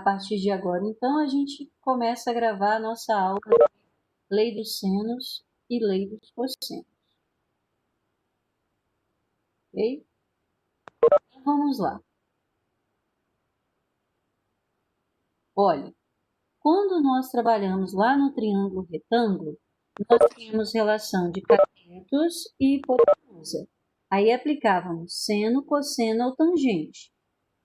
partir de agora, então, a gente começa a gravar a nossa aula de lei dos senos e lei dos cossenos. Ok? Então, vamos lá. Olha, quando nós trabalhamos lá no triângulo retângulo, nós tínhamos relação de catetos e hipotenusa. Aí aplicávamos seno, cosseno ou tangente.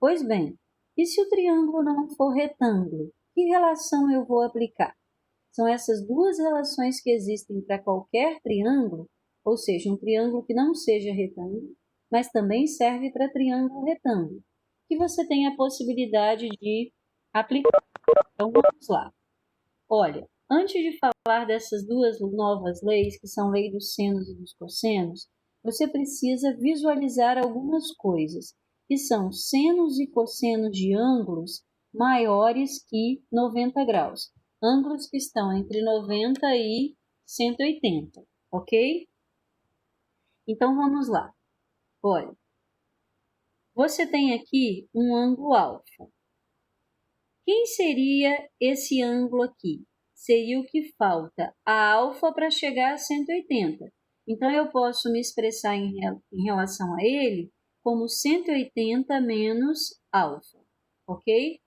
Pois bem, e se o triângulo não for retângulo, que relação eu vou aplicar? São essas duas relações que existem para qualquer triângulo, ou seja, um triângulo que não seja retângulo, mas também serve para triângulo retângulo, que você tem a possibilidade de aplicar. Então, vamos lá. Olha, antes de falar dessas duas novas leis, que são a lei dos senos e dos cossenos, você precisa visualizar algumas coisas, que são senos e cossenos de ângulos maiores que 90 graus. Ângulos que estão entre 90 e 180, ok? Então, vamos lá. Olha, você tem aqui um ângulo alfa. Quem seria esse ângulo aqui? Seria o que falta, a alfa para chegar a 180. Então, eu posso me expressar em relação a ele como 180 menos alfa, ok?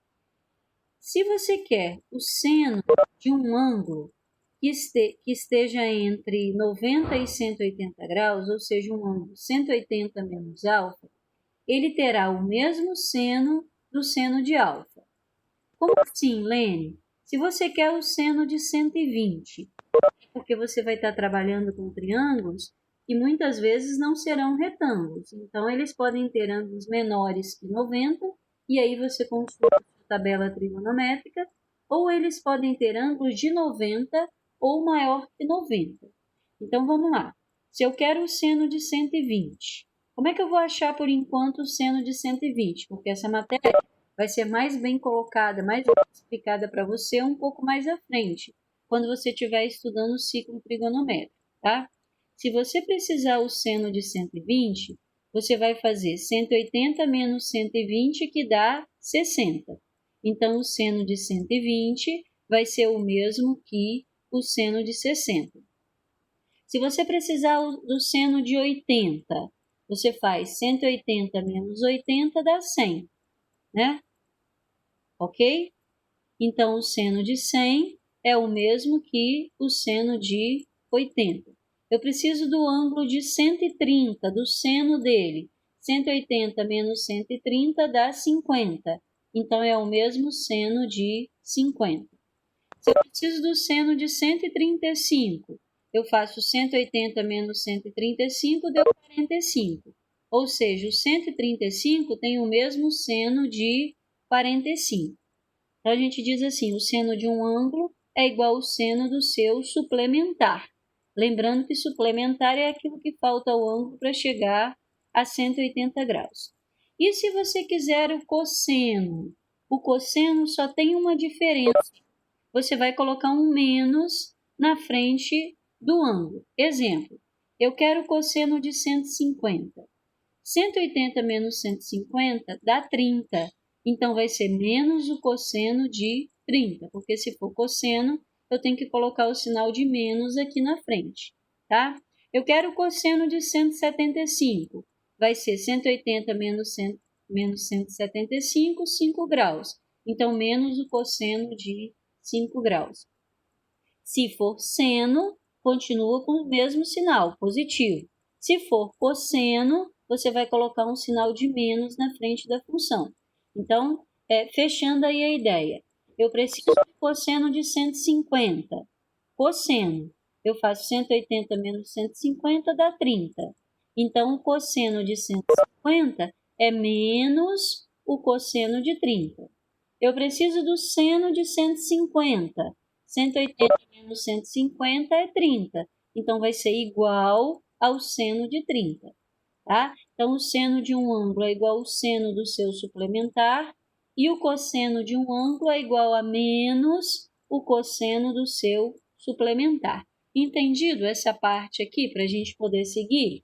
Se você quer o seno de um ângulo que esteja entre 90 e 180 graus, ou seja, um ângulo 180 menos alfa, ele terá o mesmo seno do seno de alfa. Como assim, Lene? Se você quer o seno de 120, porque você vai estar trabalhando com triângulos que muitas vezes não serão retângulos. Então, eles podem ter ângulos menores que 90, e aí você consulta a tabela trigonométrica, ou eles podem ter ângulos de 90 ou maior que 90. Então, vamos lá. Se eu quero o seno de 120, como é que eu vou achar por enquanto o seno de 120? Porque essa matéria vai ser mais bem colocada, mais bem explicada para você um pouco mais à frente, quando você estiver estudando o ciclo trigonométrico, tá? Se você precisar o seno de 120, você vai fazer 180 menos 120, que dá 60. Então, o seno de 120 vai ser o mesmo que o seno de 60. Se você precisar do seno de 80, você faz 180 menos 80 dá 100, né? Ok? Então, o seno de 100 é o mesmo que o seno de 80. Eu preciso do ângulo de 130, do seno dele. 180 menos 130 dá 50. Então, é o mesmo seno de 50. Se eu preciso do seno de 135, eu faço 180 menos 135, deu 45. Ou seja, o 135 tem o mesmo seno de 45. Então, a gente diz assim, o seno de um ângulo é igual ao seno do seu suplementar. Lembrando que suplementar é aquilo que falta ao ângulo para chegar a 180 graus. E se você quiser o cosseno? O cosseno só tem uma diferença. Você vai colocar um menos na frente do ângulo. Exemplo, eu quero o cosseno de 150. 180 menos 150 dá 30. Então, vai ser menos o cosseno de 30, porque se for cosseno, eu tenho que colocar o sinal de menos aqui na frente, tá? Eu quero o cosseno de 175. Vai ser 180 menos 175, 5 graus. Então, menos o cosseno de 5 graus. Se for seno, continua com o mesmo sinal, positivo. Se for cosseno, você vai colocar um sinal de menos na frente da função. Então, fechando aí a ideia, eu preciso de cosseno de 150. Cosseno, eu faço 180 menos 150 dá 30. Então, o cosseno de 150 é menos o cosseno de 30. Eu preciso do seno de 150. 180 menos 150 é 30. Então, vai ser igual ao seno de 30. Tá? Então, o seno de um ângulo é igual ao seno do seu suplementar e o cosseno de um ângulo é igual a menos o cosseno do seu suplementar. Entendido essa parte aqui para a gente poder seguir?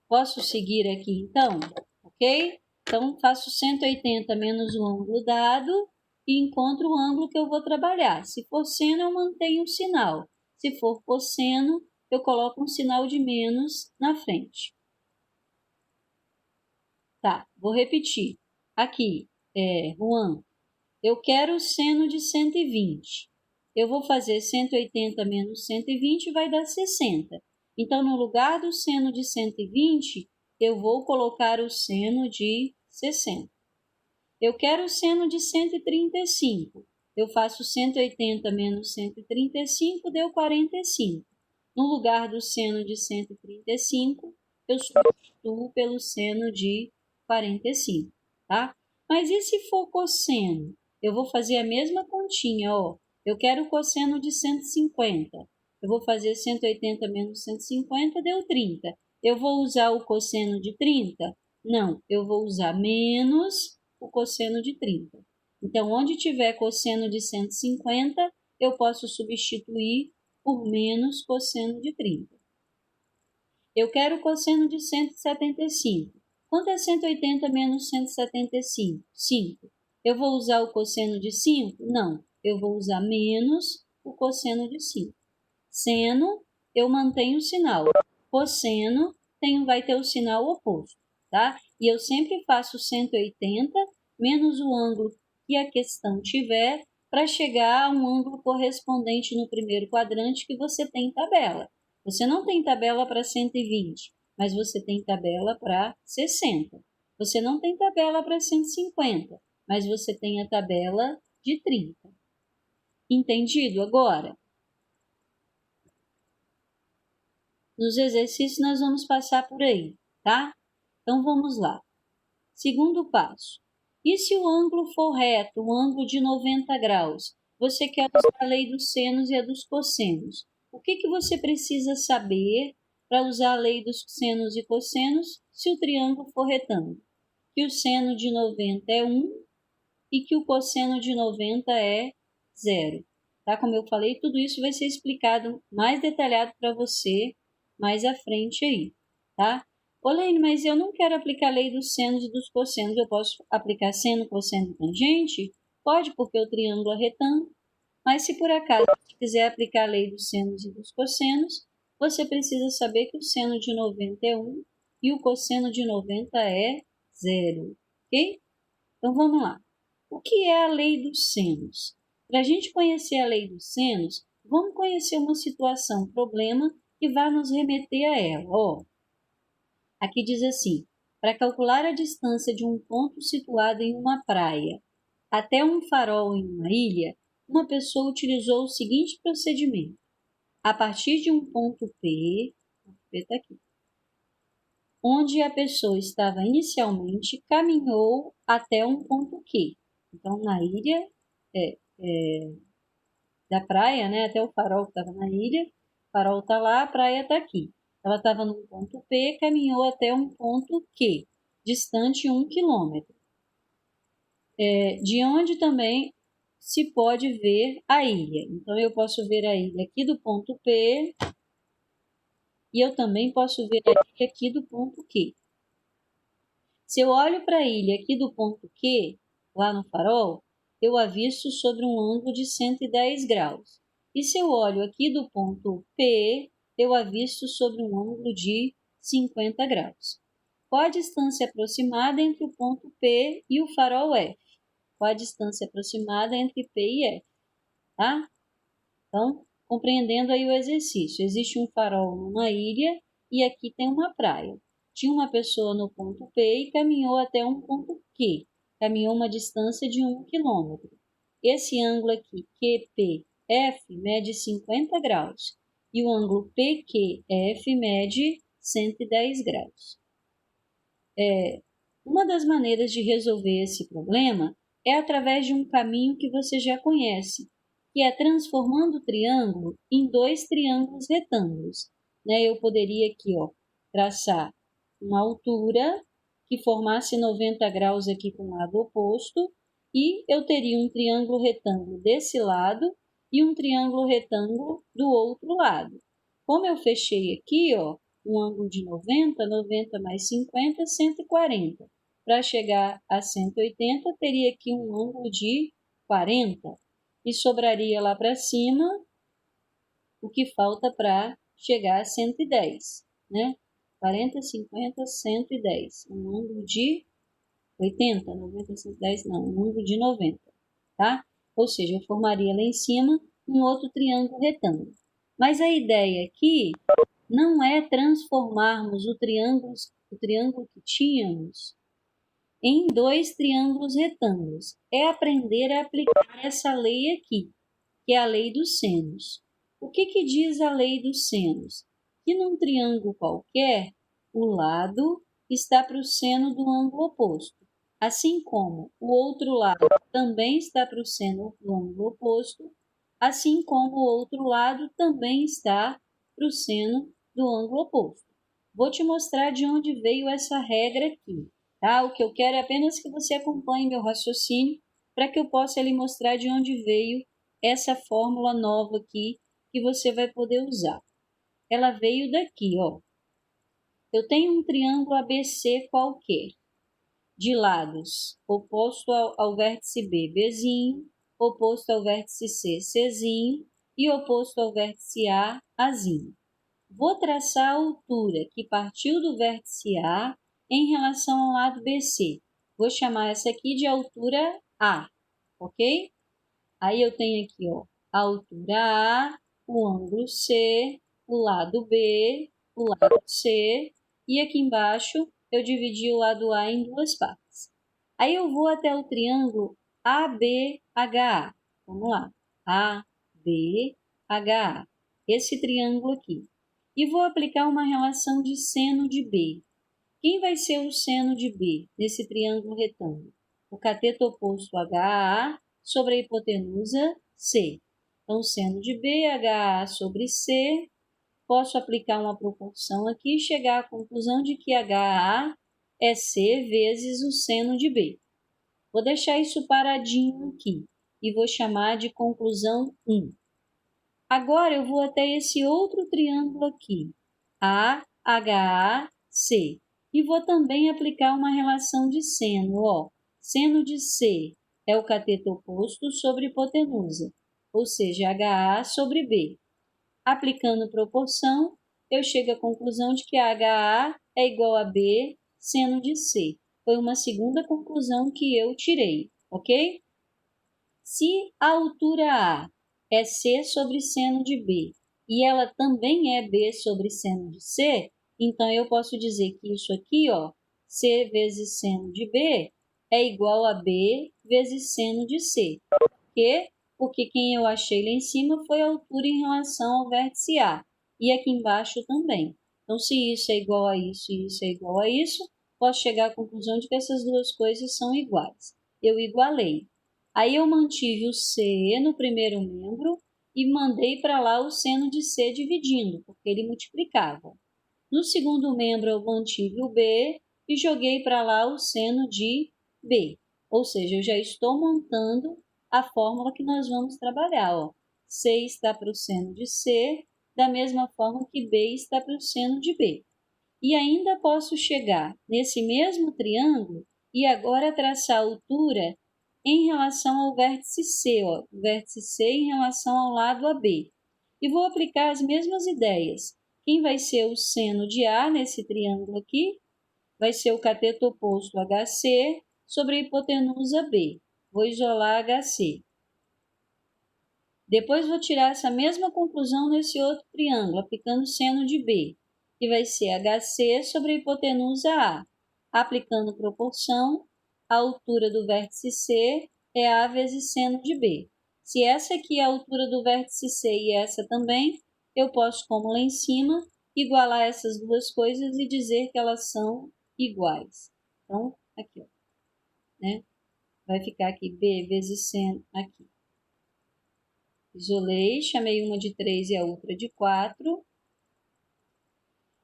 Posso seguir aqui então? Ok? Então, faço 180 menos o ângulo dado e encontro o ângulo que eu vou trabalhar. Se for seno, eu mantenho o sinal. Se for cosseno, eu coloco um sinal de menos na frente. Tá, vou repetir. Aqui, Juan, eu quero o seno de 120. Eu vou fazer 180 menos 120 vai dar 60. Então, no lugar do seno de 120, eu vou colocar o seno de 60. Eu quero o seno de 135. Eu faço 180 menos 135, deu 45. No lugar do seno de 135, eu substituo pelo seno de 45, tá? Mas e se for cosseno? Eu vou fazer a mesma continha, ó. Eu quero o cosseno de 150. Eu vou fazer 180 menos 150, deu 30. Eu vou usar o cosseno de 30? Não, eu vou usar menos o cosseno de 30. Então, onde tiver cosseno de 150, eu posso substituir por menos cosseno de 30. Eu quero cosseno de 175. Quanto é 180 menos 175? 5. Eu vou usar o cosseno de 5? Não, eu vou usar menos o cosseno de 5. Seno, eu mantenho o sinal. Cosseno, vai ter o sinal oposto, tá? E eu sempre faço 180 menos o ângulo que a questão tiver para chegar a um ângulo correspondente no primeiro quadrante que você tem em tabela. Você não tem tabela para 120, mas você tem tabela para 60. Você não tem tabela para 150, mas você tem a tabela de 30. Entendido agora? Nos exercícios nós vamos passar por aí, tá? Então vamos lá. Segundo passo. E se o ângulo for reto, o ângulo de 90 graus? Você quer usar a lei dos senos e a dos cossenos. O que você precisa saber para usar a lei dos senos e cossenos se o triângulo for retângulo? Que o seno de 90 é 1 e que o cosseno de 90 é 0. Tá? Como eu falei, tudo isso vai ser explicado mais detalhado para você mais à frente aí, tá? Olene, mas eu não quero aplicar a lei dos senos e dos cossenos. Eu posso aplicar seno, cosseno e tangente? Pode, porque o triângulo é retângulo. Mas se por acaso você quiser aplicar a lei dos senos e dos cossenos, você precisa saber que o seno de 90 é 1 e o cosseno de 90 é 0, ok? Então vamos lá. O que é a lei dos senos? Para a gente conhecer a lei dos senos, vamos conhecer uma situação, problema, que vai nos remeter a ela. Ó, aqui diz assim, para calcular a distância de um ponto situado em uma praia até um farol em uma ilha, uma pessoa utilizou o seguinte procedimento. A partir de um ponto P está aqui, onde a pessoa estava inicialmente, caminhou até um ponto Q. Então, na ilha da praia, né, até o farol que estava na ilha, o farol está lá, a praia está aqui. Ela estava no ponto P, caminhou até um ponto Q, distante 1 quilômetro. De onde também se pode ver a ilha. Então, eu posso ver a ilha aqui do ponto P e eu também posso ver a ilha aqui do ponto Q. Se eu olho para a ilha aqui do ponto Q, lá no farol, eu avisto sobre um ângulo de 110 graus. E se eu olho aqui do ponto P, eu avisto sobre um ângulo de 50 graus. Qual a distância aproximada entre o ponto P e o farol F? Qual a distância aproximada entre P e F? Tá? Então, compreendendo aí o exercício, existe um farol numa ilha e aqui tem uma praia. Tinha uma pessoa no ponto P e caminhou até um ponto Q. Caminhou uma distância de 1 quilômetro. Esse ângulo aqui, QPF, mede 50 graus. E o ângulo PQF mede 110 graus. Uma das maneiras de resolver esse problema é através de um caminho que você já conhece, que é transformando o triângulo em 2 triângulos retângulos. Eu poderia aqui, traçar uma altura que formasse 90 graus aqui com o lado oposto e eu teria um triângulo retângulo desse lado e um triângulo retângulo do outro lado. Como eu fechei aqui, um ângulo de 90, 90 mais 50, 140. para chegar a 180, teria aqui um ângulo de 40. E sobraria lá para cima o que falta para chegar a 110, né? 40, 50, 110. Um ângulo de 80, 90, 110, não, um ângulo de 90, tá? Ou seja, eu formaria lá em cima um outro triângulo retângulo. Mas a ideia aqui não é transformarmos o triângulo que tínhamos em dois triângulos retângulos. É aprender a aplicar essa lei aqui, que é a lei dos senos. O que diz a lei dos senos? Que num triângulo qualquer, o lado está para o seno do ângulo oposto, assim como o outro lado também está para o seno do ângulo oposto, assim como o outro lado também está para o seno do ângulo oposto. Vou te mostrar de onde veio essa regra aqui, tá? O que eu quero é apenas que você acompanhe meu raciocínio para que eu possa lhe mostrar de onde veio essa fórmula nova aqui que você vai poder usar. Ela veio daqui, ó. Eu tenho um triângulo ABC qualquer, de lados oposto ao vértice B, Bzinho, oposto ao vértice C, Czinho, e oposto ao vértice A, Azinho. Vou traçar a altura que partiu do vértice A em relação ao lado BC. Vou chamar essa aqui de altura A, ok? Aí eu tenho aqui, ó, a altura A, o ângulo C, o lado B, o lado C, e aqui embaixo eu dividi o lado A em duas partes. Aí eu vou até o triângulo ABHA. Vamos lá. ABHA. Esse triângulo aqui. E vou aplicar uma relação de seno de B. Quem vai ser o seno de B nesse triângulo retângulo? O cateto oposto HA sobre a hipotenusa C. Então, seno de B, HA sobre C. Posso aplicar uma proporção aqui e chegar à conclusão de que HA é C vezes o seno de B. Vou deixar isso paradinho aqui e vou chamar de conclusão 1. Agora eu vou até esse outro triângulo aqui, AHAC, e vou também aplicar uma relação de seno, ó. Seno de C é o cateto oposto sobre hipotenusa, ou seja, HA sobre B. Aplicando proporção, eu chego à conclusão de que HA é igual a B, seno de C. Foi uma segunda conclusão que eu tirei, ok? Se a altura A é C sobre seno de B e ela também é B sobre seno de C, então eu posso dizer que isso aqui, ó, C vezes seno de B é igual a B vezes seno de C. Por quê? Porque quem eu achei lá em cima foi a altura em relação ao vértice A e aqui embaixo também. Então, se isso é igual a isso e isso é igual a isso, posso chegar à conclusão de que essas duas coisas são iguais. Eu igualei. Aí eu mantive o C no primeiro membro e mandei para lá o seno de C dividindo, porque ele multiplicava. No segundo membro eu mantive o B e joguei para lá o seno de B. Ou seja, eu já estou montando a fórmula que nós vamos trabalhar. Ó. C está para o seno de C, da mesma forma que B está para o seno de B. E ainda posso chegar nesse mesmo triângulo e agora traçar a altura em relação ao vértice C, ó, o vértice C em relação ao lado AB. E vou aplicar as mesmas ideias. Quem vai ser o seno de A nesse triângulo aqui? Vai ser o cateto oposto HC sobre a hipotenusa B. Vou isolar HC. Depois vou tirar essa mesma conclusão nesse outro triângulo, aplicando seno de B, que vai ser HC sobre a hipotenusa A. Aplicando proporção, a altura do vértice C é A vezes seno de B. Se essa aqui é a altura do vértice C e essa também, eu posso, como lá em cima, igualar essas duas coisas e dizer que elas são iguais. Então, aqui, ó, né? Vai ficar aqui B vezes seno aqui. Isolei, chamei uma de 3 e a outra de 4.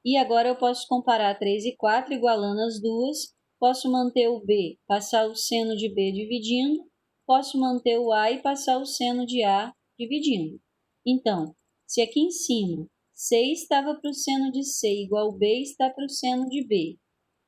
E agora eu posso comparar 3 e 4, igualando as duas. Posso manter o B, passar o seno de B dividindo. Posso manter o A e passar o seno de A dividindo. Então, se aqui em cima C estava para o seno de C igual B está para o seno de B.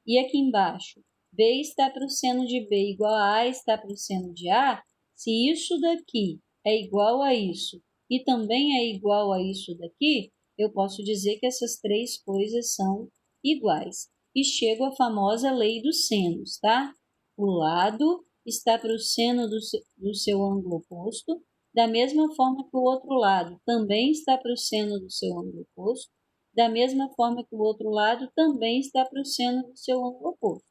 E aqui embaixo B está para o seno de B igual a A está para o seno de A, se isso daqui é igual a isso e também é igual a isso daqui, eu posso dizer que essas três coisas são iguais. E chego à famosa lei dos senos, tá? O lado está para o seno do seu ângulo oposto, da mesma forma que o outro lado também está para o seno do seu ângulo oposto, da mesma forma que o outro lado também está para o seno do seu ângulo oposto.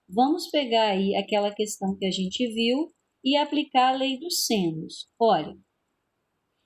Vamos pegar aí aquela questão que a gente viu e aplicar a lei dos senos. Olha,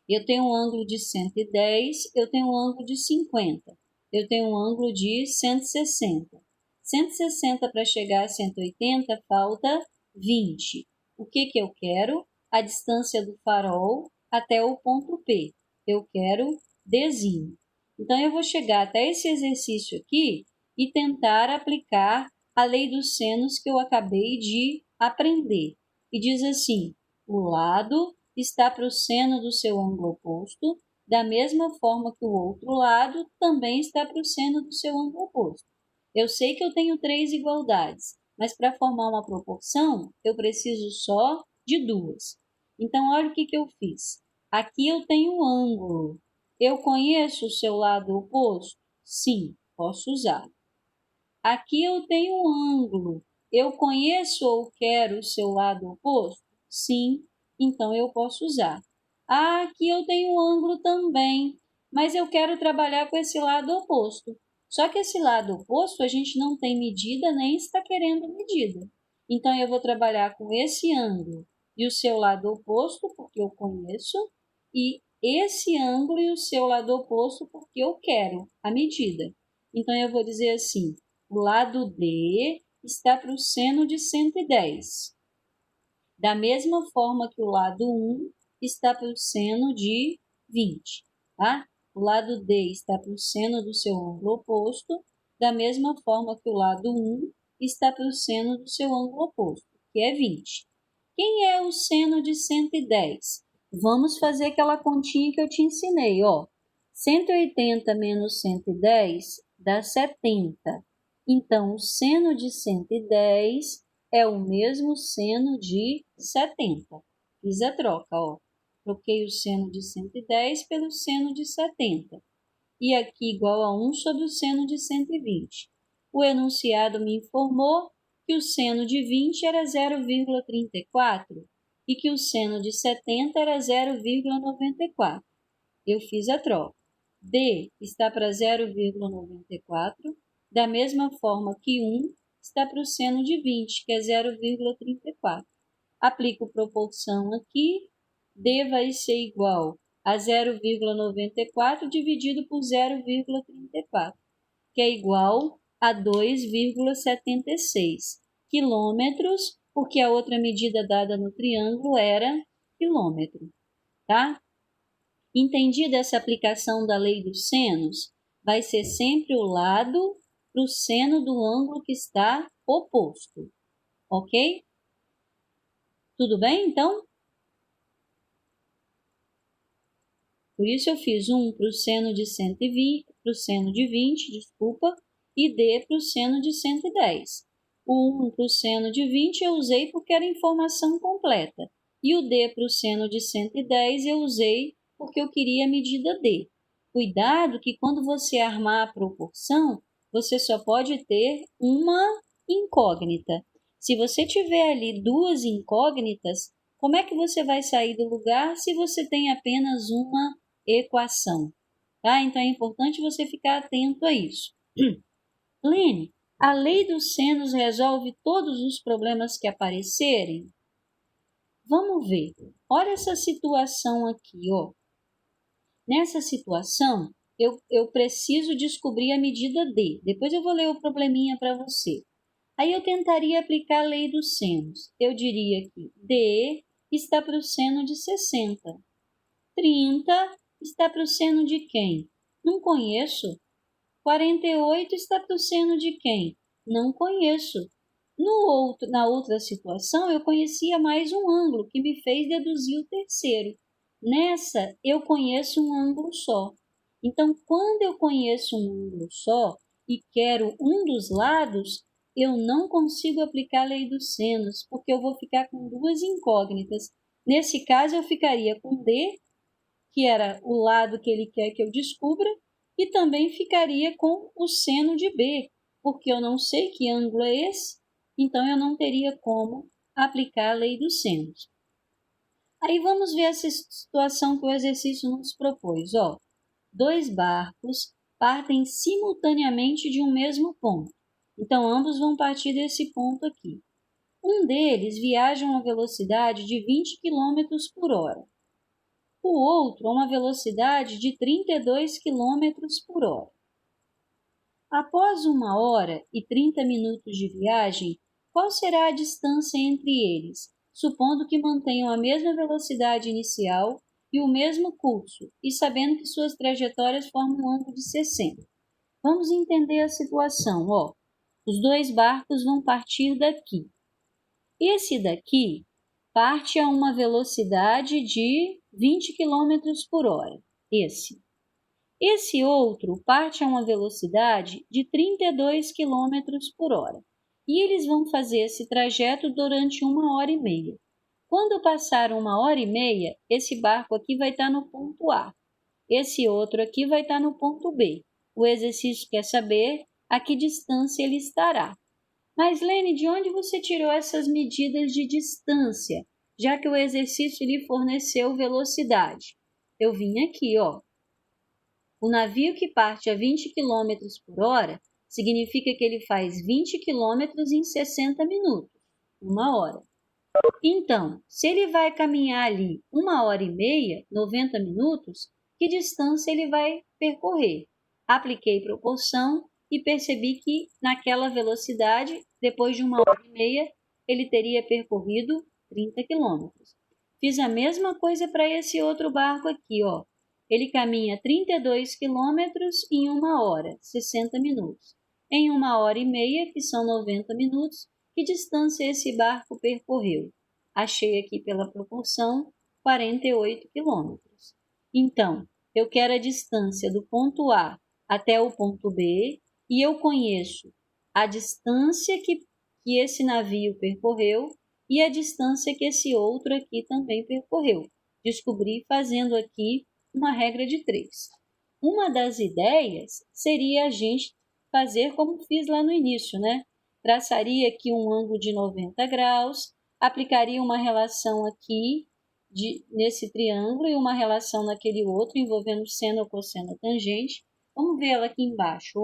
eu tenho um ângulo de 110, eu tenho um ângulo de 50, eu tenho um ângulo de 160. 160 para chegar a 180 falta 20. O que eu quero? A distância do farol até o ponto P. Eu quero Dzinho. Então, eu vou chegar até esse exercício aqui e tentar aplicar a lei dos senos que eu acabei de aprender. E diz assim, o lado está para o seno do seu ângulo oposto, da mesma forma que o outro lado também está para o seno do seu ângulo oposto. Eu sei que eu tenho três igualdades, mas para formar uma proporção, eu preciso só de duas. Então, olha o que eu fiz. Aqui eu tenho um ângulo. Eu conheço o seu lado oposto? Sim, posso usar. Aqui eu tenho um ângulo. Eu conheço ou quero o seu lado oposto? Sim, então eu posso usar. Ah, aqui eu tenho um ângulo também, mas eu quero trabalhar com esse lado oposto. Só que esse lado oposto a gente não tem medida nem está querendo medida. Então, eu vou trabalhar com esse ângulo e o seu lado oposto, porque eu conheço, e esse ângulo e o seu lado oposto, porque eu quero a medida. Então, eu vou dizer assim, o lado D está para o seno de 110. Da mesma forma que o lado 1 está para o seno de 20, tá? O lado D está para o seno do seu ângulo oposto, da mesma forma que o lado 1 está para o seno do seu ângulo oposto, que é 20. Quem é o seno de 110? Vamos fazer aquela continha que eu te ensinei, ó. 180 menos 110 dá 70. Então, o seno de 110 é o mesmo seno de 70. Fiz a troca, ó. Troquei o seno de 110 pelo seno de 70. E aqui igual a 1 sobre o seno de 120. O enunciado me informou que o seno de 20 era 0,34 e que o seno de 70 era 0,94. Eu fiz a troca. D está para 0,94, da mesma forma que 1 está para o seno de 20, que é 0,34. Aplico proporção aqui, D vai ser igual a 0,94 dividido por 0,34, que é igual a 2,76 quilômetros, porque a outra medida dada no triângulo era quilômetro, tá? Entendida essa aplicação da lei dos senos, vai ser sempre o lado para o seno do ângulo que está oposto, ok? Tudo bem, então? Por isso eu fiz 1 para o seno de 120, para o seno de 20, desculpa, e D para o seno de 110. O 1 para o seno de 20 eu usei porque era informação completa. E o D para o seno de 110 eu usei porque eu queria a medida D. Cuidado que quando você armar a proporção, você só pode ter uma incógnita. Se você tiver ali duas incógnitas, como é que você vai sair do lugar se você tem apenas uma equação? Tá? Então, é importante você ficar atento a isso. Lene, a lei dos senos resolve todos os problemas que aparecerem? Vamos ver. Olha essa situação aqui, ó. Nessa situação, eu preciso descobrir a medida D. Depois eu vou ler o probleminha para você. Aí eu tentaria aplicar a lei dos senos. Eu diria que D está para o seno de 60. 30 está para o seno de quem? Não conheço. 48 está para o seno de quem? Não conheço. Na outra situação, eu conhecia mais um ângulo que me fez deduzir o terceiro. Nessa, eu conheço um ângulo só. Então, quando eu conheço um ângulo só e quero um dos lados, eu não consigo aplicar a lei dos senos, porque eu vou ficar com duas incógnitas. Nesse caso, eu ficaria com D, que era o lado que ele quer que eu descubra, e também ficaria com o seno de B, porque eu não sei que ângulo é esse, então eu não teria como aplicar a lei dos senos. Aí vamos ver essa situação que o exercício nos propôs. Dois barcos partem simultaneamente de um mesmo ponto. Então, ambos vão partir desse ponto aqui. Um deles viaja a uma velocidade de 20 km por hora. O outro a uma velocidade de 32 km por hora. Após 1 hora e 30 minutos de viagem, qual será a distância entre eles, supondo que mantenham a mesma velocidade inicial e o mesmo curso, e sabendo que suas trajetórias formam um ângulo de 60? Vamos entender a situação. Os dois barcos vão partir daqui. Esse daqui parte a uma velocidade de 20 km por hora. Esse outro parte a uma velocidade de 32 km por hora. E eles vão fazer esse trajeto durante 1 hora e meia. Quando passar 1 hora e meia, esse barco aqui vai estar no ponto A. Esse outro aqui vai estar no ponto B. O exercício quer saber a que distância ele estará. Mas, Lene, de onde você tirou essas medidas de distância, já que o exercício lhe forneceu velocidade? Eu vim aqui, O navio que parte a 20 km por hora significa que ele faz 20 km em 60 minutos, 1 hora. Então, se ele vai caminhar ali 1 hora e meia, 90 minutos, que distância ele vai percorrer? Apliquei proporção e percebi que naquela velocidade, depois de 1 hora e meia, ele teria percorrido 30 km. Fiz a mesma coisa para esse outro barco aqui, Ele caminha 32 km em 1 hora, 60 minutos. Em 1 hora e meia, que são 90 minutos, que distância esse barco percorreu? Achei aqui pela proporção 48 km. Então, eu quero a distância do ponto A até o ponto B e eu conheço a distância que esse navio percorreu e a distância que esse outro aqui também percorreu. Descobri fazendo aqui uma regra de 3. Uma das ideias seria a gente fazer como fiz lá no início, né? Traçaria aqui um ângulo de 90 graus, aplicaria uma relação aqui nesse triângulo e uma relação naquele outro envolvendo seno, cosseno, tangente. Vamos ver ela aqui embaixo,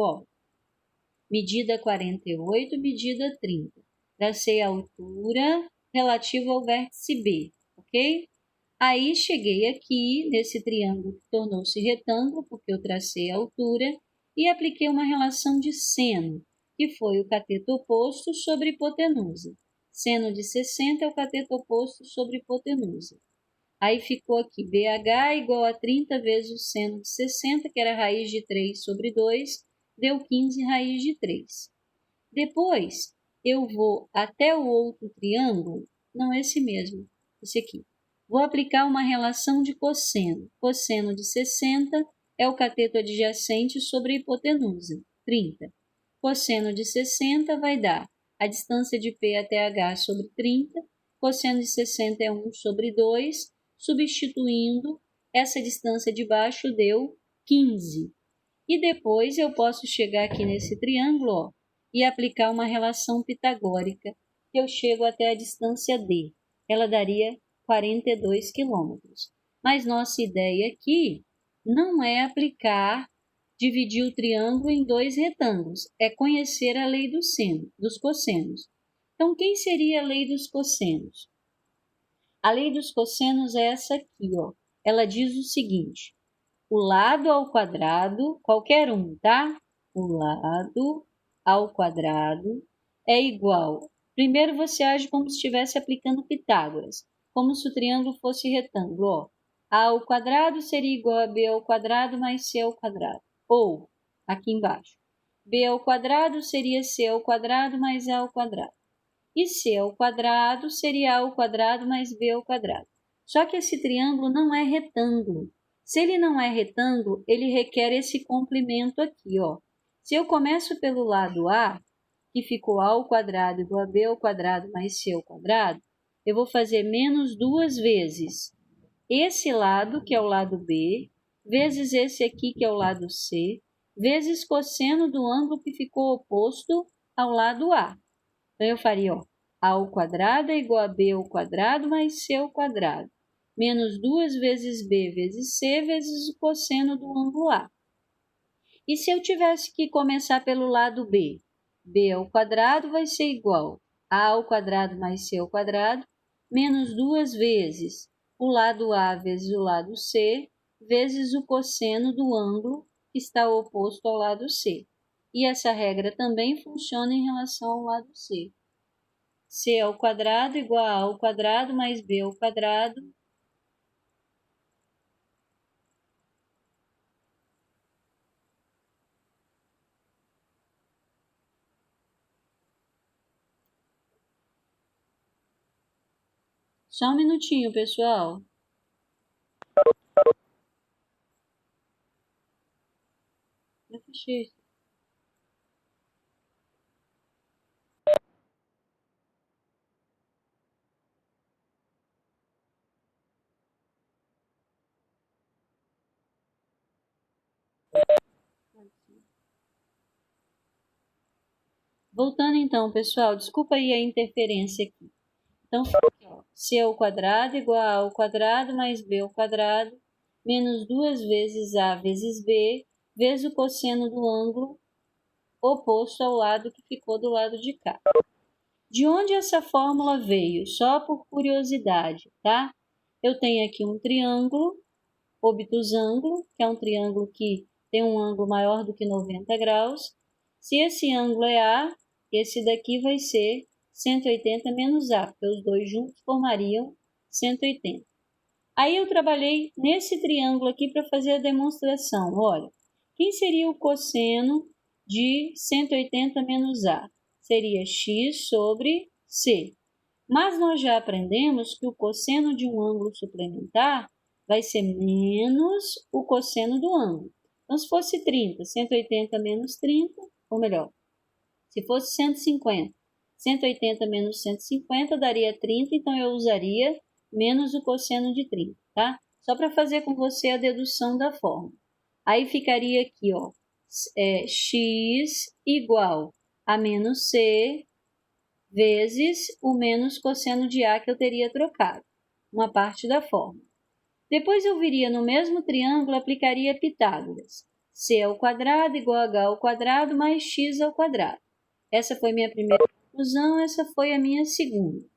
Medida 48, medida 30. Tracei a altura relativa ao vértice B, ok? Aí cheguei aqui nesse triângulo que tornou-se retângulo, porque eu tracei a altura, e apliquei uma relação de seno, que foi o cateto oposto sobre hipotenusa. Seno de 60 é o cateto oposto sobre hipotenusa. Aí ficou aqui BH igual a 30 vezes o seno de 60, que era raiz de 3 sobre 2, deu 15 raiz de 3. Depois, eu vou até o outro triângulo, não esse mesmo, esse aqui. Vou aplicar uma relação de cosseno. Cosseno de 60 é o cateto adjacente sobre a hipotenusa, 30. Cosseno de 60 vai dar a distância de P até H sobre 30. Cosseno de 60 é 1 sobre 2. Substituindo, essa distância de baixo deu 15. E depois eu posso chegar aqui nesse triângulo, e aplicar uma relação pitagórica, que eu chego até a distância D. Ela daria 42 km. Mas nossa ideia aqui não é dividir o triângulo em dois retângulos, é conhecer a lei dos cossenos. Então, quem seria a lei dos cossenos? A lei dos cossenos é essa aqui, Ela diz o seguinte: o lado ao quadrado, qualquer um, tá? O lado ao quadrado é igual. Primeiro você age como se estivesse aplicando Pitágoras, como se o triângulo fosse retângulo, A ao quadrado seria igual a B ao quadrado mais C ao quadrado. Ou, aqui embaixo, B ao quadrado seria C ao quadrado mais A ao quadrado. E C ao quadrado seria A ao quadrado mais B ao quadrado. Só que esse triângulo não é retângulo. Se ele não é retângulo, ele requer esse complemento aqui, Se eu começo pelo lado A, que ficou a ao quadrado igual a b ao quadrado mais c ao quadrado, eu vou fazer menos 2 vezes esse lado, que é o lado B, vezes esse aqui, que é o lado C, vezes cosseno do ângulo que ficou oposto ao lado A. Então, eu faria, ó, A ao quadrado é igual a B ao quadrado mais C ao quadrado, menos 2 vezes B vezes C vezes o cosseno do ângulo A. E se eu tivesse que começar pelo lado B? B ao quadrado vai ser igual a ao quadrado mais C ao quadrado, menos 2 vezes o lado A vezes o lado C, vezes o cosseno do ângulo que está oposto ao lado C. E essa regra também funciona em relação ao lado C. C ao quadrado igual a ao quadrado mais B ao quadrado. Só um minutinho, pessoal. Eu fechei. Voltando então, pessoal, desculpa aí a interferência aqui. Então, fica aqui, ó, c ao quadrado igual a ao quadrado mais b ao quadrado, menos 2 vezes a vezes b, vezes o cosseno do ângulo oposto ao lado que ficou do lado de cá. De onde essa fórmula veio? Só por curiosidade, tá? Eu tenho aqui um triângulo, obtusângulo, que é um triângulo que tem um ângulo maior do que 90 graus. Se esse ângulo é A, esse daqui vai ser 180 menos A, porque os dois juntos formariam 180. Aí eu trabalhei nesse triângulo aqui para fazer a demonstração. Olha, quem seria o cosseno de 180 menos A? Seria x sobre c. Mas nós já aprendemos que o cosseno de um ângulo suplementar vai ser menos o cosseno do ângulo. Então, se fosse 30, 180 menos 30, ou melhor, se fosse 150, 180 menos 150 daria 30, então eu usaria menos o cosseno de 30, tá? Só para fazer com você a dedução da fórmula. Aí ficaria aqui, ó, x igual a menos c vezes o menos cosseno de A que eu teria trocado, uma parte da fórmula. Depois eu viria no mesmo triângulo e aplicaria Pitágoras. C ao quadrado igual a H ao quadrado mais x ao quadrado. Essa foi minha primeira conclusão, essa foi a minha segunda.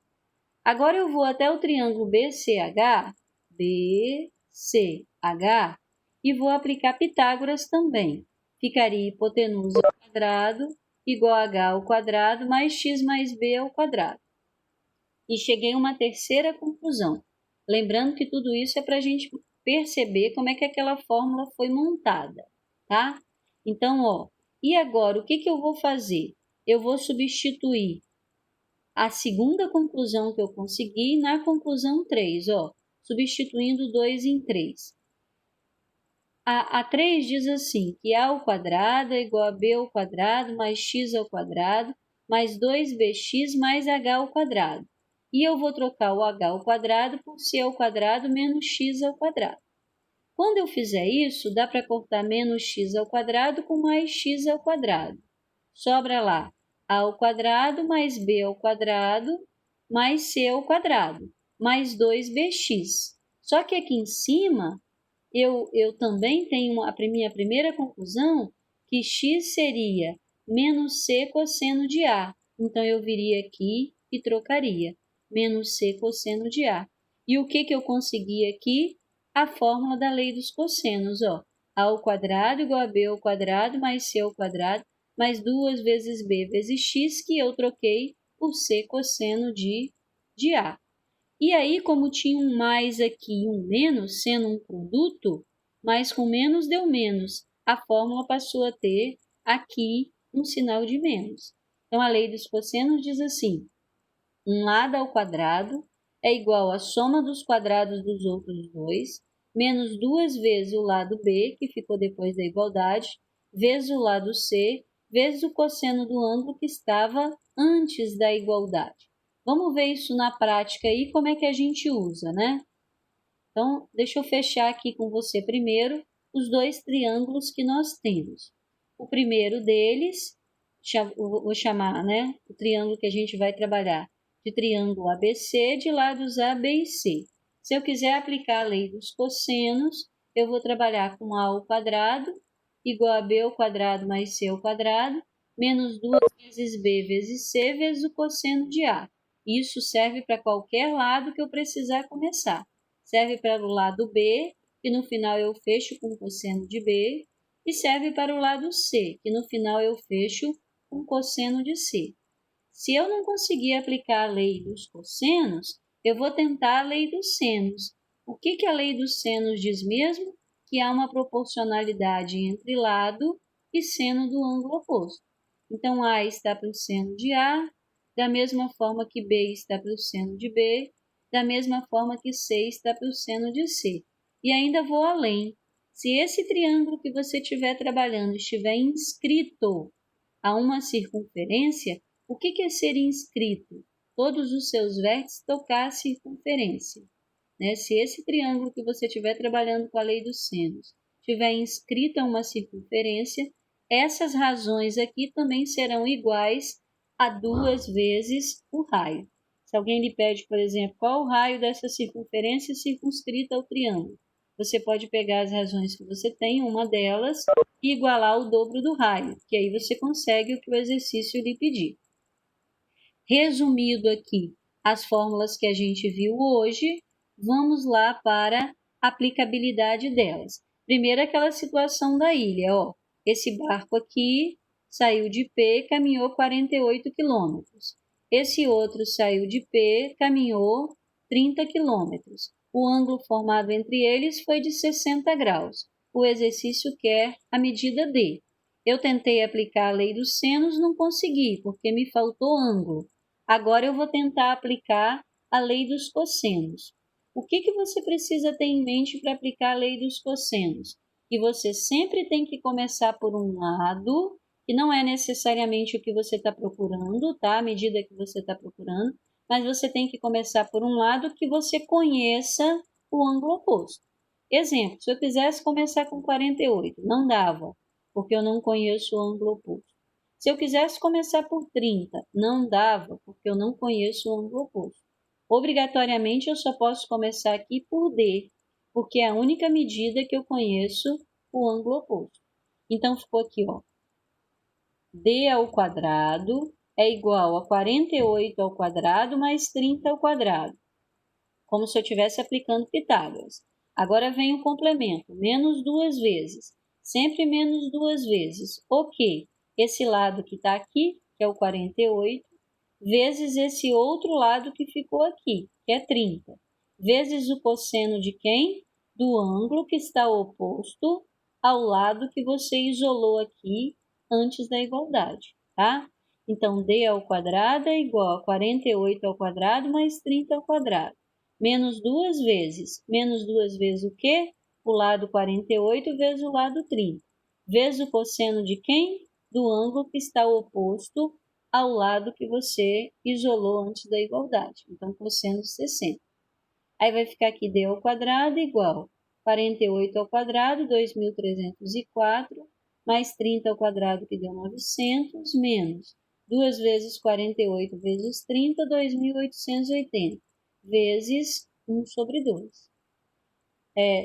Agora eu vou até o triângulo BCH, e vou aplicar Pitágoras também. Ficaria hipotenusa ao quadrado igual a h ao quadrado mais x mais b ao quadrado. E cheguei a uma terceira conclusão. Lembrando que tudo isso é para a gente perceber como é que aquela fórmula foi montada, tá? Então, ó, e agora o que eu vou fazer? Eu vou substituir a segunda conclusão que eu consegui na conclusão 3, ó, substituindo 2 em 3. A 3 diz assim, que a ao quadrado é igual a b ao quadrado mais x ao quadrado mais 2bx mais h ao quadrado. E eu vou trocar o h ao quadrado por c ao quadrado menos x ao quadrado. Quando eu fizer isso, dá para cortar menos x ao quadrado com mais x ao quadrado. Sobra lá a ao quadrado mais b ao quadrado mais c ao quadrado mais 2bx. Só que aqui em cima eu também tenho a minha primeira conclusão, que x seria menos c cosseno de A. Então, eu viria aqui e trocaria menos c cosseno de A. E o que eu consegui aqui? A fórmula da lei dos cossenos, ó. A ao quadrado igual a b ao quadrado mais c ao quadrado mais 2 vezes b vezes x, que eu troquei por c cosseno de A. E aí, como tinha um mais aqui e um menos, sendo um produto, mais com menos deu menos. A fórmula passou a ter aqui um sinal de menos. Então, a lei dos cossenos diz assim, um lado ao quadrado é igual à soma dos quadrados dos outros dois, menos 2 vezes o lado B, que ficou depois da igualdade, vezes o lado C, vezes o cosseno do ângulo que estava antes da igualdade. Vamos ver isso na prática aí, como é que a gente usa, né? Então, deixa eu fechar aqui com você primeiro os dois triângulos que nós temos. O primeiro deles, vou chamar, né, o triângulo que a gente vai trabalhar de triângulo ABC de lados A, B e C. Se eu quiser aplicar a lei dos cossenos, eu vou trabalhar com A ao quadrado igual a B ao quadrado mais C ao quadrado, menos 2 vezes B vezes C vezes o cosseno de A. Isso serve para qualquer lado que eu precisar começar. Serve para o lado B, que no final eu fecho com cosseno de B, e serve para o lado C, que no final eu fecho com cosseno de C. Se eu não conseguir aplicar a lei dos cossenos, eu vou tentar a lei dos senos. O que a lei dos senos diz mesmo? Que há uma proporcionalidade entre lado e seno do ângulo oposto. Então, A está para o seno de A, da mesma forma que B está para o seno de B, da mesma forma que C está para o seno de C. E ainda vou além. Se esse triângulo que você estiver trabalhando estiver inscrito a uma circunferência, o que é ser inscrito? Todos os seus vértices tocar a circunferência. Né? Se esse triângulo que você estiver trabalhando com a lei dos senos estiver inscrito a uma circunferência, essas razões aqui também serão iguais a 2 vezes o raio. Se alguém lhe pede, por exemplo, qual o raio dessa circunferência circunscrita ao triângulo, você pode pegar as razões que você tem, uma delas, e igualar o dobro do raio, que aí você consegue o que o exercício lhe pedir. Resumido aqui as fórmulas que a gente viu hoje, vamos lá para a aplicabilidade delas. Primeiro, aquela situação da ilha, ó. Esse barco aqui saiu de P, caminhou 48 quilômetros. Esse outro saiu de P, caminhou 30 quilômetros. O ângulo formado entre eles foi de 60 graus. O exercício quer a medida D. Eu tentei aplicar a lei dos senos, não consegui, porque me faltou ângulo. Agora eu vou tentar aplicar a lei dos cossenos. O que você precisa ter em mente para aplicar a lei dos cossenos? Que você sempre tem que começar por um lado, que não é necessariamente o que você está procurando, tá? A medida que você está procurando, mas você tem que começar por um lado que você conheça o ângulo oposto. Exemplo, se eu quisesse começar com 48, não dava, porque eu não conheço o ângulo oposto. Se eu quisesse começar por 30, não dava, porque eu não conheço o ângulo oposto. Obrigatoriamente, eu só posso começar aqui por D, porque é a única medida que eu conheço o ângulo oposto. Então, ficou aqui, ó. D ao quadrado é igual a 48 ao quadrado mais 30 ao quadrado, como se eu estivesse aplicando Pitágoras. Agora vem o complemento, menos 2 vezes, sempre menos 2 vezes. O quê? Esse lado que está aqui, que é o 48, vezes esse outro lado que ficou aqui, que é 30, vezes o cosseno de quem? Do ângulo que está oposto ao lado que você isolou aqui antes da igualdade, tá? Então, D ao quadrado é igual a 48 ao quadrado mais 30 ao quadrado. Menos 2 vezes o quê? O lado 48 vezes o lado 30. Vezes o cosseno de quem? Do ângulo que está oposto ao lado que você isolou antes da igualdade. Então, cosseno de 60. Aí vai ficar aqui D ao quadrado igual 48 ao quadrado, 2.304, mais 30 ao quadrado, que deu 900, menos 2 vezes 48 vezes 30, 2.880, vezes 1 sobre 2.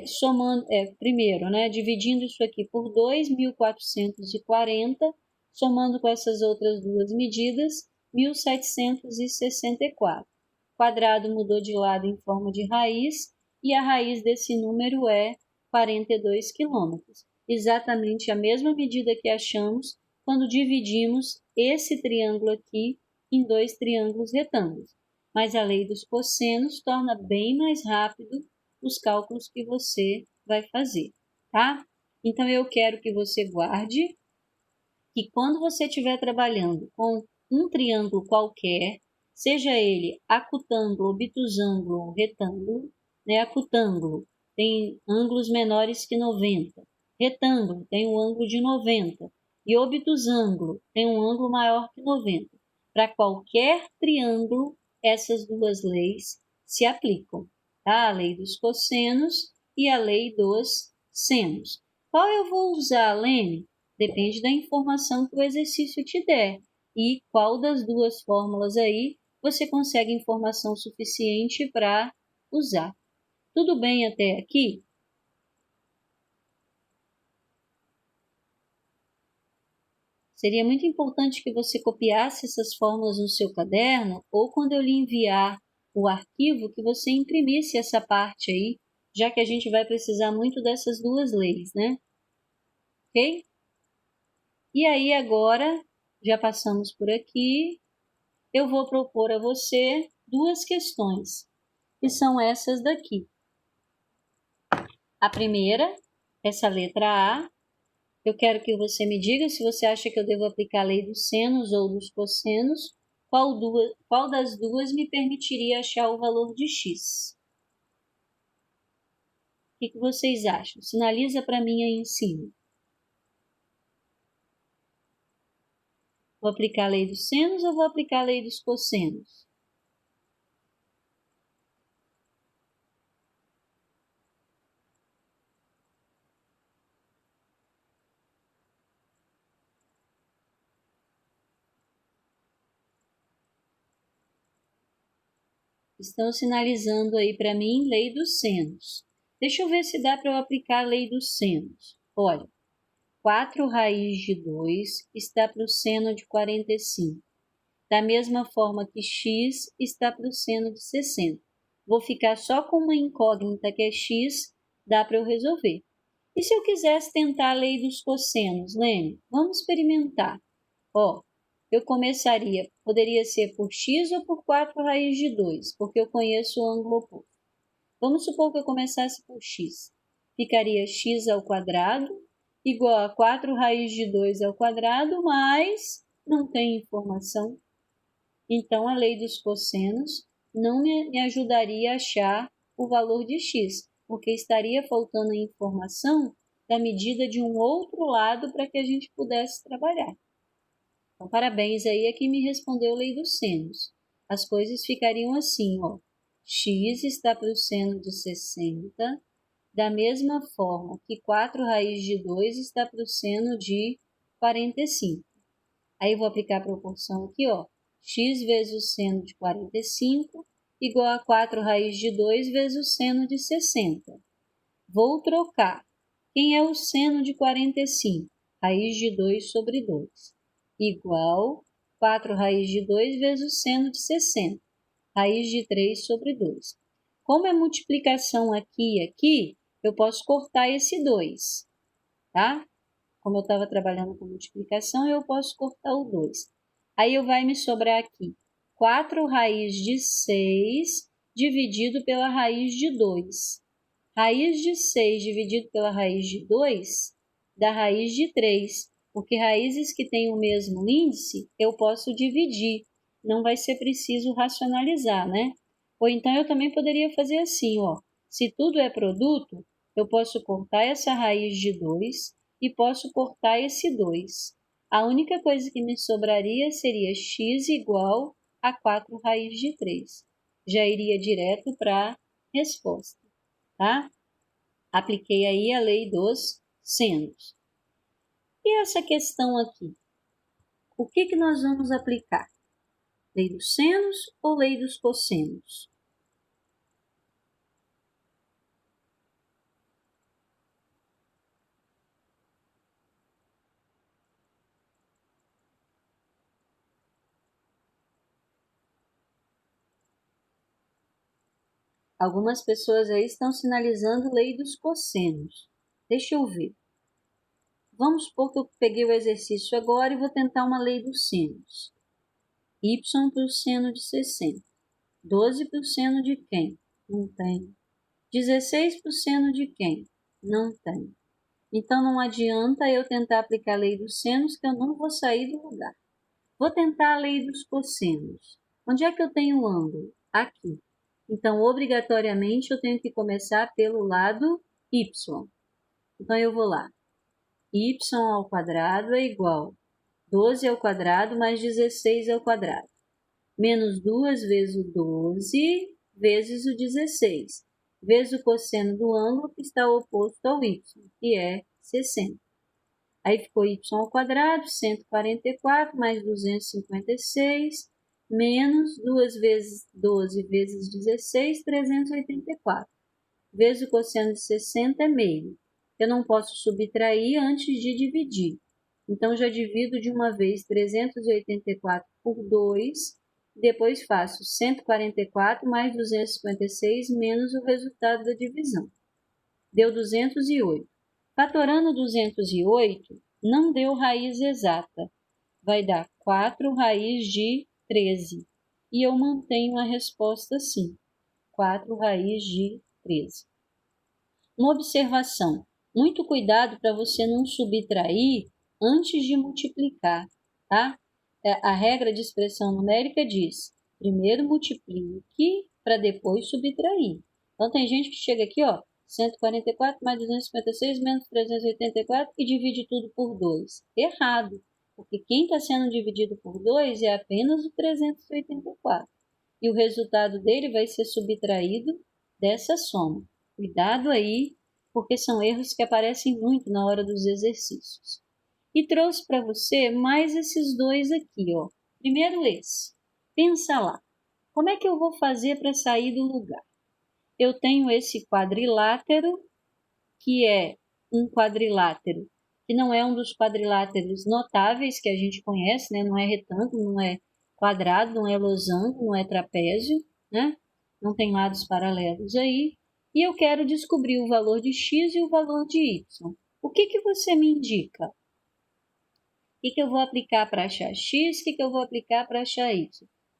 Somando, primeiro, né, dividindo isso aqui por 2.440, somando com essas outras duas medidas, 1.764. Quadrado mudou de lado em forma de raiz, e a raiz desse número é 42 quilômetros. Exatamente a mesma medida que achamos quando dividimos esse triângulo aqui em 2 triângulos retângulos. Mas a lei dos cossenos torna bem mais rápido os cálculos que você vai fazer, tá? Então, eu quero que você guarde que quando você estiver trabalhando com um triângulo qualquer, seja ele acutângulo, obtusângulo ou retângulo, né? Acutângulo tem ângulos menores que 90, retângulo tem um ângulo de 90, e obtusângulo tem um ângulo maior que 90. Para qualquer triângulo, essas duas leis se aplicam, tá? A lei dos cossenos e a lei dos senos. Qual eu vou usar, Lene? Depende da informação que o exercício te der e qual das duas fórmulas aí você consegue informação suficiente para usar. Tudo bem até aqui? Seria muito importante que você copiasse essas fórmulas no seu caderno ou quando eu lhe enviar o arquivo, que você imprimisse essa parte aí, já que a gente vai precisar muito dessas duas leis, né? Ok? E aí agora, já passamos por aqui, eu vou propor a você duas questões, que são essas daqui. A primeira, essa letra A, eu quero que você me diga se você acha que eu devo aplicar a lei dos senos ou dos cossenos, qual das duas me permitiria achar o valor de x. O que vocês acham? Sinaliza para mim aí em cima. Vou aplicar a lei dos senos ou vou aplicar a lei dos cossenos? Estão sinalizando aí para mim lei dos senos. Deixa eu ver se dá para eu aplicar a lei dos senos. Olha, 4 raiz de 2 está para o seno de 45. Da mesma forma que x está para o seno de 60. Vou ficar só com uma incógnita que é x, dá para eu resolver. E se eu quisesse tentar a lei dos cossenos, Lene? Vamos experimentar. Ó, eu começaria, poderia ser por x ou por 4 raiz de 2, porque eu conheço o ângulo oposto. Vamos supor que eu começasse por x. Ficaria x ao quadrado igual a 4 raiz de 2 ao quadrado, mas não tem informação. Então, a lei dos cossenos não me ajudaria a achar o valor de x, porque estaria faltando a informação da medida de um outro lado para que a gente pudesse trabalhar. Então, parabéns aí a quem me respondeu a lei dos senos. As coisas ficariam assim, ó. X está para o seno de 60, da mesma forma que 4 raiz de 2 está para o seno de 45. Aí, vou aplicar a proporção aqui, ó. X vezes o seno de 45 igual a 4 raiz de 2 vezes o seno de 60. Vou trocar. Quem é o seno de 45? Raiz de 2 sobre 2. Igual 4 raiz de 2 vezes o seno de 60. Raiz de 3 sobre 2. Como é multiplicação aqui e aqui, eu posso cortar esse 2, tá? Como eu estava trabalhando com multiplicação, eu posso cortar o 2. Aí vai me sobrar aqui 4 raiz de 6 dividido pela raiz de 2. Raiz de 6 dividido pela raiz de 2 dá raiz de 3, porque raízes que têm o mesmo índice eu posso dividir, não vai ser preciso racionalizar, né? Ou então eu também poderia fazer assim, ó. Se tudo é produto, eu posso cortar essa raiz de 2 e posso cortar esse 2. A única coisa que me sobraria seria x igual a 4 raiz de 3. Já iria direto para a resposta, tá? Apliquei aí a lei dos senos. E essa questão aqui? O que nós vamos aplicar? Lei dos senos ou lei dos cossenos? Algumas pessoas aí estão sinalizando lei dos cossenos. Deixa eu ver. Vamos supor que eu peguei o exercício agora e vou tentar uma lei dos senos. Y para o seno de 60. 12 para o seno de quem? Não tem. 16 para o seno de quem? Não tem. Então, não adianta eu tentar aplicar a lei dos senos, que eu não vou sair do lugar. Vou tentar a lei dos cossenos. Onde é que eu tenho o ângulo? Aqui. Então, obrigatoriamente, eu tenho que começar pelo lado y. Então, eu vou lá. y ao quadrado é igual a 12 ao quadrado mais 16 ao quadrado, menos 2 vezes o 12 vezes o 16, vezes o cosseno do ângulo que está oposto ao y, que é 60. Aí ficou y ao quadrado, 144 mais 256, menos 2 vezes 12 vezes 16, 384. Vezes o cosseno de 60 é meio. Eu não posso subtrair antes de dividir. Então, já divido de uma vez 384 por 2, depois faço 144 mais 256 menos o resultado da divisão. Deu 208. Fatorando 208, não deu raiz exata. Vai dar 4 raiz de 13. E eu mantenho a resposta assim, 4 raiz de 13. Uma observação. Muito cuidado para você não subtrair antes de multiplicar, tá? A regra de expressão numérica diz, primeiro multiplique para depois subtrair. Então, tem gente que chega aqui, ó, 144 mais 256 menos 384 e divide tudo por 2. Errado, porque quem está sendo dividido por 2 é apenas o 384. E o resultado dele vai ser subtraído dessa soma. Cuidado aí, porque são erros que aparecem muito na hora dos exercícios. E trouxe para você mais esses dois aqui, ó. Primeiro esse. Pensa lá. Como é que eu vou fazer para sair do lugar? Eu tenho esse quadrilátero, que é um quadrilátero que não é um dos quadriláteros notáveis que a gente conhece, né? Não é retângulo, não é quadrado, não é losango, não é trapézio, né? Não tem lados paralelos aí. E eu quero descobrir o valor de x e o valor de y. O que você me indica? O que eu vou aplicar para achar x? O que eu vou aplicar para achar y?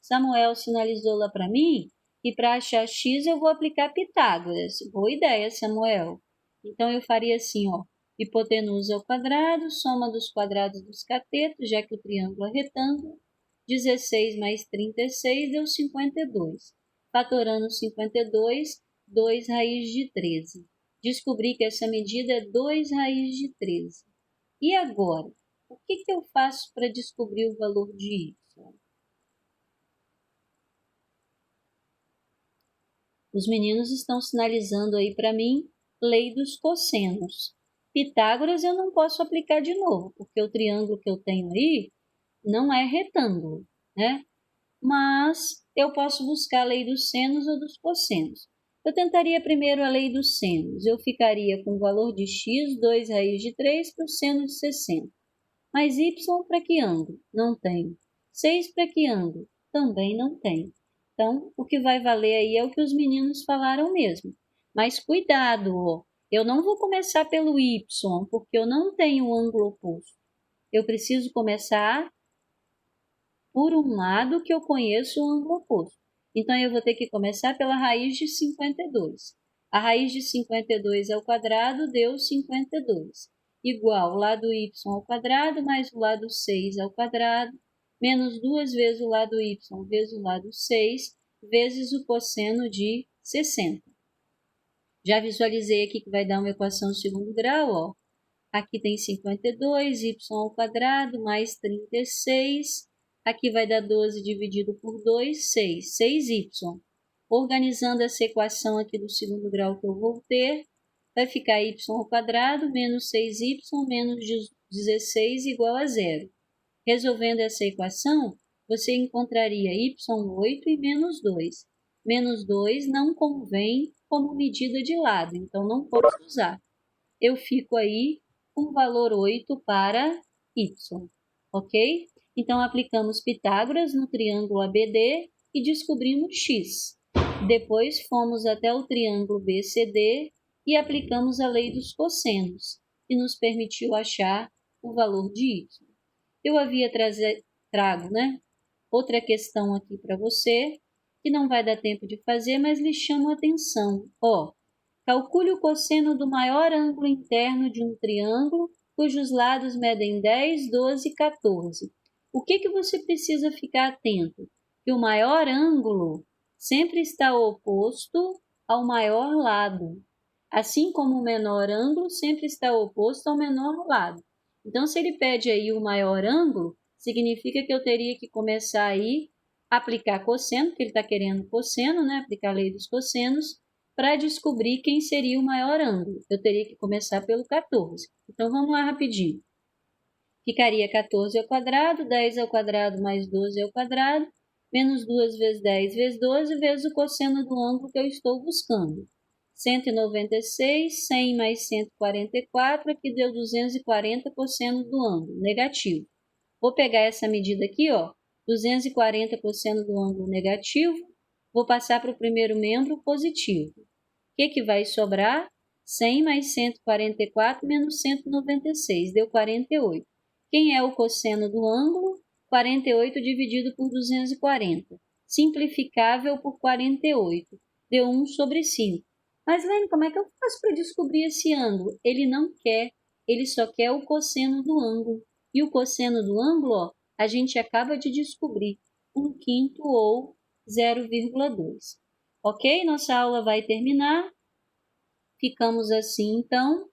Samuel sinalizou lá para mim e para achar x eu vou aplicar Pitágoras. Boa ideia, Samuel. Então, eu faria assim, ó. Hipotenusa ao quadrado, soma dos quadrados dos catetos, já que o triângulo é retângulo. 16 mais 36 deu 52. Fatorando 52, 2 raiz de 13. Descobri que essa medida é 2 raiz de 13. E agora? O que eu faço para descobrir o valor de y? Os meninos estão sinalizando aí para mim lei dos cossenos. Pitágoras eu não posso aplicar de novo, porque o triângulo que eu tenho aí não é retângulo, né? Mas eu posso buscar a lei dos senos ou dos cossenos. Eu tentaria primeiro a lei dos senos. Eu ficaria com o valor de x, 2 raiz de 3 para o seno de 60. Mas y para que ângulo? Não tenho. 6 para que ângulo? Também não tenho. Então, o que vai valer aí é o que os meninos falaram mesmo. Mas cuidado, ó. Eu não vou começar pelo y, porque eu não tenho o ângulo oposto. Eu preciso começar por um lado que eu conheço o ângulo oposto. Então, eu vou ter que começar pela raiz de 52. A raiz de 52 ao quadrado deu 52. Igual o lado y ao quadrado mais o lado 6 ao quadrado, menos 2 vezes o lado y vezes o lado 6, vezes o cosseno de 60. Já visualizei aqui que vai dar uma equação de segundo grau, ó. Aqui tem 52, y ao quadrado mais 36. Aqui vai dar 12 dividido por 2, 6. 6y. Organizando essa equação aqui do segundo grau que eu vou ter, vai ficar y ao quadrado menos 6y menos 16 igual a 0. Resolvendo essa equação, você encontraria y8 e menos 2. Menos 2 não convém como medida de lado, então não posso usar. Eu fico aí com o valor 8 para y, ok? Então, aplicamos Pitágoras no triângulo ABD e descobrimos x. Depois, fomos até o triângulo BCD e aplicamos a lei dos cossenos, que nos permitiu achar o valor de y. Eu havia trago, né, outra questão aqui para você, que não vai dar tempo de fazer, mas lhe chamo a atenção. Ó, calcule o cosseno do maior ângulo interno de um triângulo, cujos lados medem 10, 12 e 14. O que você precisa ficar atento? Que o maior ângulo sempre está oposto ao maior lado. assim como o menor ângulo sempre está oposto ao menor lado. Então, se ele pede aí o maior ângulo, significa que eu teria que começar aí a aplicar cosseno, porque ele está querendo cosseno, né? Aplicar a lei dos cossenos, para descobrir quem seria o maior ângulo. Eu teria que começar pelo 14. Então, vamos lá rapidinho. Ficaria 14 ao quadrado, 10 ao quadrado mais 12 ao quadrado, menos 2 vezes 10 vezes 12, vezes o cosseno do ângulo que eu estou buscando. 196, 100 mais 144, aqui deu 240 cosseno do ângulo, negativo. Vou pegar essa medida aqui, ó, 240 cosseno do ângulo negativo, vou passar para o primeiro membro positivo. O que vai sobrar? 100 mais 144 menos 196, deu 48. Quem é o cosseno do ângulo? 48 dividido por 240. Simplificável por 48. Deu 1 sobre 5. Mas, Lene, como é que eu faço para descobrir esse ângulo? Ele não quer, ele só quer o cosseno do ângulo. E o cosseno do ângulo, ó, a gente acaba de descobrir, 1/5 ou 0,2. Ok? Nossa aula vai terminar. Ficamos assim, então.